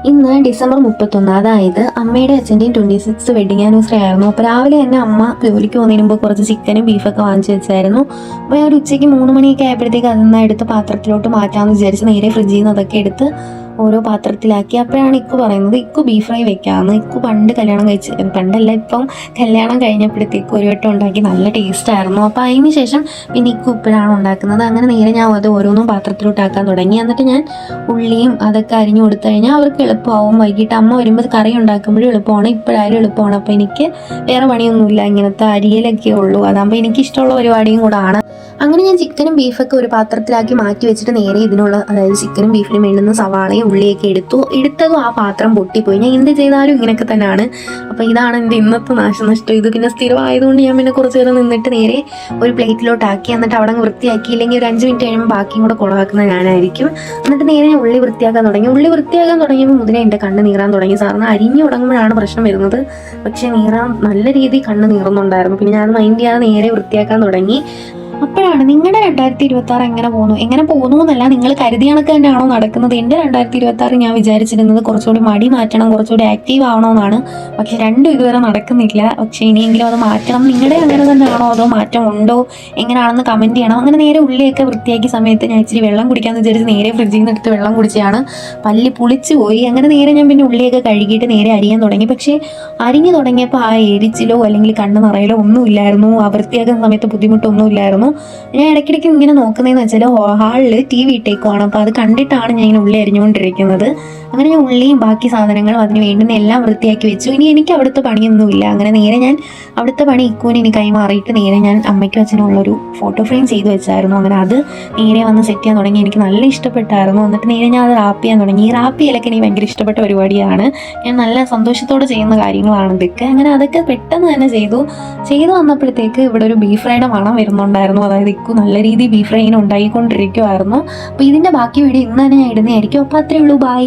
ഇന്ന് ഡിസംബർ 31, അതായത് അമ്മയുടെ അച്ഛൻ്റെയും 26th വെഡിങ് ആനിവേഴ്സറി ആയിരുന്നു. അപ്പോൾ രാവിലെ തന്നെ അമ്മ ജോലിക്ക് പോകുന്നതിന് മുമ്പ് കുറച്ച് ചിക്കനും ബീഫൊക്കെ വാങ്ങിച്ചു വെച്ചായിരുന്നു. അപ്പോൾ ഒരു ഉച്ചയ്ക്ക് 3 മണിയൊക്കെ ആയപ്പോഴത്തേക്ക് അതിൽ നിന്ന് എടുത്ത് പാത്രത്തിലോട്ട് മാറ്റാമെന്ന് വിചാരിച്ച് നേരെ ഫ്രിഡ്ജിൽ നിന്ന് അതൊക്കെ എടുത്ത് ഓരോ പാത്രത്തിലാക്കി. അപ്പോഴാണ് ഇക്കു പറയുന്നത് ഇക്കു ബീഫ് ഫ്രൈ വെക്കാമെന്ന്. ഇക്കു പണ്ട് കല്യാണം പണ്ടല്ല, ഇപ്പം കല്യാണം കഴിഞ്ഞപ്പോഴത്തേക്ക് ഒരു വട്ടം ഉണ്ടാക്കി നല്ല ടേസ്റ്റ് ആയിരുന്നു. അപ്പോൾ അതിന് ശേഷം പിന്നെ ഇക്കു ഇപ്പോഴാണ് ഉണ്ടാക്കുന്നത്. അങ്ങനെ നേരെ ഞാൻ അത് ഓരോന്നും പാത്രത്തിലോട്ടാക്കാൻ തുടങ്ങി. എന്നിട്ട് ഞാൻ ഉള്ളിയും അതൊക്കെ അരിഞ്ഞു കൊടുത്തു കഴിഞ്ഞാൽ അവർക്ക് എളുപ്പമാവും. വൈകിട്ട് അമ്മ വരുമ്പോൾ കറി ഉണ്ടാക്കുമ്പോഴും എളുപ്പമാണ്, ഇപ്പോഴായാലും എളുപ്പമാണ്. അപ്പോൾ എനിക്ക് വേറെ പണിയൊന്നുമില്ല, ഇങ്ങനത്തെ അരിയലൊക്കെ ഉള്ളൂ. അതാകുമ്പോൾ എനിക്ക് ഇഷ്ടമുള്ള പരിപാടിയും കൂടാണ്. അങ്ങനെ ഞാൻ ചിക്കനും ബീഫൊക്കെ ഒരു പാത്രത്തിലാക്കി മാറ്റി വെച്ചിട്ട് നേരെ ഇതിനുള്ള, അതായത് ചിക്കനും ബീഫിനും വേണ്ടുന്ന സവാളയും ഉള്ളിയൊക്കെ എടുത്തതും ആ പാത്രം പൊട്ടിപ്പോയി. ഞാൻ എന്ത് ചെയ്താലും ഇങ്ങനെയൊക്കെ തന്നെയാണ്. അപ്പോൾ ഇതാണ് എൻ്റെ ഇന്നത്തെ നാശനഷ്ടം. ഇത് പിന്നെ സ്ഥിരമായതുകൊണ്ട് ഞാൻ പിന്നെ കുറച്ച് നേരം നിന്നിട്ട് നേരെ ഒരു പ്ലേറ്റിലോട്ടാക്കി. എന്നിട്ട് അവിടെ വൃത്തിയാക്കി, ഇല്ലെങ്കിൽ ഒരു 5 മിനിറ്റ് കഴിയുമ്പോൾ ബാക്കിയും കൂടെ കുളവാക്കുന്നത് ഞാനായിരിക്കും. എന്നിട്ട് നേരെ ഞാൻ ഉള്ളി വൃത്തിയാക്കാൻ തുടങ്ങിയപ്പോൾ മുതലേ എൻ്റെ കണ്ണ് നീറാൻ തുടങ്ങി. സാറിന് അരിഞ്ഞു തുടങ്ങുമ്പോഴാണ് പ്രശ്നം വരുന്നത്, പക്ഷേ നീറാൻ നല്ല രീതിയിൽ കണ്ണ് നീറുന്നുണ്ടായിരുന്നു. പിന്നെ ഞാൻ മൈൻഡ് ചെയ്യാതെ നേരെ വൃത്തിയാക്കാൻ തുടങ്ങി. അപ്പോഴാണ് നിങ്ങളുടെ 2026 എങ്ങനെ പോകുന്നു എന്നല്ല, നിങ്ങൾ കരുതിയ കണക്ക് തന്നെയാണോ നടക്കുന്നത്? എൻ്റെ 2026 ഞാൻ വിചാരിച്ചിരുന്നത് കുറച്ചുകൂടി മടി മാറ്റണം, കുറച്ചുകൂടി ആക്റ്റീവ് ആവണമെന്നാണ്. പക്ഷെ രണ്ടും ഇതുവരെ നടക്കുന്നില്ല. പക്ഷെ ഇനിയെങ്കിലും അത് മാറ്റണം. നിങ്ങളുടെ അങ്ങനെ തന്നെയാണോ അതോ മാറ്റം ഉണ്ടോ എങ്ങനെയാണെന്ന് കമൻറ്റ് ചെയ്യണം. അങ്ങനെ നേരെ ഉള്ളിയൊക്കെ വൃത്തിയാക്കിയ സമയത്ത് ഞാൻ ഇച്ചിരി വെള്ളം കുടിക്കാമെന്ന് വിചാരിച്ച് നേരെ ഫ്രിഡ്ജിൽ നിന്ന് എടുത്ത് വെള്ളം കുടിച്ചാണ് പല്ല് പുളിച്ച് പോയി. അങ്ങനെ നേരെ ഞാൻ പിന്നെ ഉള്ളിയൊക്കെ കഴുകിയിട്ട് നേരെ അരിയാൻ തുടങ്ങി. പക്ഷേ അരിഞ്ഞു തുടങ്ങിയപ്പോൾ ആ എരിച്ചിലോ അല്ലെങ്കിൽ കണ്ണ് നിറയിലോ ഒന്നുമില്ലായിരുന്നു. ആ വൃത്തിയാക്കുന്ന സമയത്ത് ബുദ്ധിമുട്ടൊന്നും ഇല്ലായിരുന്നു. ഞാൻ ഇടയ്ക്കിടയ്ക്ക് ഇങ്ങനെ നോക്കുന്നതെന്ന് വെച്ചാൽ ഹാളിൽ TV ഇട്ടേക്കുവാണ്. അപ്പോൾ അത് കണ്ടിട്ടാണ് ഞാൻ ഇങ്ങനെ ഉള്ളി അരിഞ്ഞുകൊണ്ടിരിക്കുന്നത്. അങ്ങനെ ഞാൻ ഉള്ളിയും ബാക്കി സാധനങ്ങളും അതിന് വേണ്ടുന്ന എല്ലാം വൃത്തിയാക്കി വെച്ചു. ഇനി എനിക്ക് അവിടുത്തെ പണിയൊന്നുമില്ല. അങ്ങനെ നേരെ ഞാൻ അവിടുത്തെ പണി ഇക്കുവിന് ഇനി കൈമാറിയിട്ട് നേരെ ഞാൻ അമ്മയ്ക്കും അച്ഛനുള്ളൊരു ഫോട്ടോ ഫ്രെയിം ചെയ്ത് വെച്ചായിരുന്നു. അങ്ങനെ അത് നേരെ വന്ന് സെറ്റ് ചെയ്യാൻ തുടങ്ങി. എനിക്ക് നല്ല ഇഷ്ടപ്പെട്ടായിരുന്നു. എന്നിട്ട് നേരെ ഞാൻ അത് റാപ്പ് ചെയ്യാൻ തുടങ്ങി. ഈ റാപ്പ് ചെയ്യലൊക്കെ എനിക്ക് ഭയങ്കര ഇഷ്ടപ്പെട്ട പരിപാടിയാണ്. ഞാൻ നല്ല സന്തോഷത്തോടെ ചെയ്യുന്ന കാര്യങ്ങളാണ് ഇതൊക്കെ. അങ്ങനെ അതൊക്കെ പെട്ടെന്ന് തന്നെ ചെയ്തു വന്നപ്പോഴത്തേക്ക് ഇവിടെ ഒരു ബീഫ് ഫ്രൈയുടെ മണം വരുന്നുണ്ടായിരുന്നു. അതായത് ഇക്കു നല്ല രീതിയിൽ ബീഫ് ഫ്രൈ ഇങ്ങനെ ഉണ്ടാക്കിക്കൊണ്ടിരിക്കുമായിരുന്നു. അപ്പോൾ ഇതിൻ്റെ ബാക്കി വീഡിയോ ഇന്ന് തന്നെ ഞാൻ ഇടുന്നതായിരിക്കും. അപ്പോൾ അത്രയേ ഉള്ളൂ, ബൈ.